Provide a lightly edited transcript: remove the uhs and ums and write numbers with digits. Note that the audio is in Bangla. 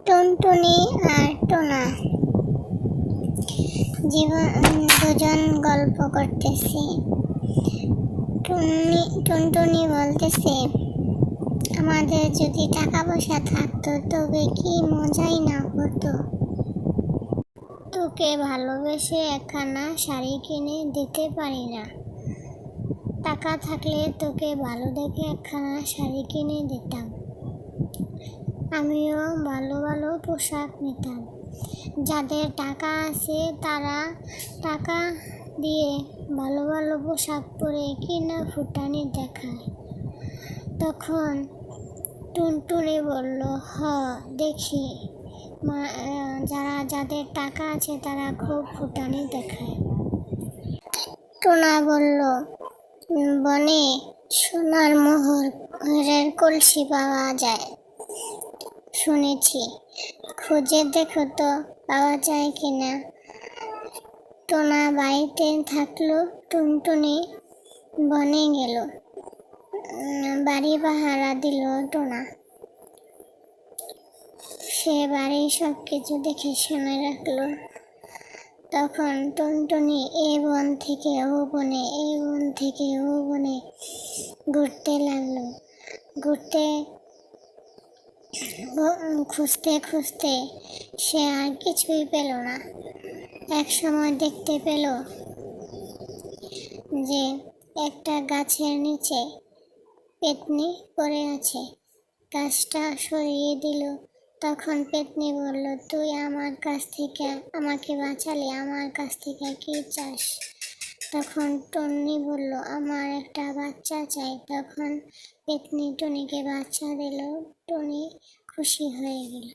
টুনটুনি আর টোনা দুজন গল্প করতেছে। টুনটুনি বলতেছে, আমাদের যদি টাকা পয়সা থাকতো তবে কি মজাই না হতো। তোকে ভালোবেসে একখানা শাড়ি কিনে দিতে পারি না, টাকা থাকলে তোকে ভালো দেখে একখানা শাড়ি কিনে দিতাম, আমিও ভালো ভালো পোশাক নিতাম। যাদের টাকা আছে তারা টাকা দিয়ে ভালো ভালো পোশাক পরে কিনা ফুটানি দেখায়। তখন টুনটুনি বলল, দেখি যাদের টাকা আছে তারা খুব ফুটানি দেখায়। টোনা বলল, বনে সোনার মোহরের কলসি পাওয়া যায় শুনেছি, খুঁজে দেখো তো পাওয়া যায় কিনা। টোনা বাড়িতে থাকলো, টুনটুনি বনে গেল। বাড়ি পাহারা দিল টোনা। সে বাড়ির সব কিছু দেখে শুনে রাখলো। তখন টুনটুনি এ বন থেকে ও বনে, এ বন থেকে ও বনে ঘুরতে লাগলো। খুঁজতে খুঁজতে সে আর কিছুই পেল না। এক সময় দেখতে পেল যে একটা গাছের নিচে পেত্নী পড়ে আছে। গাছটা সরিয়ে দিল। তখন পেত্নী বলল, তুই আমাকে বাঁচালে, আমার কাছ থেকে কি চাস? তখন টুনি বলল, আমার একটা বাচ্চা চাই। তখন পেত্নী টুনিকে বাচ্চা দিল। টুনি খুশি হয়ে গেল।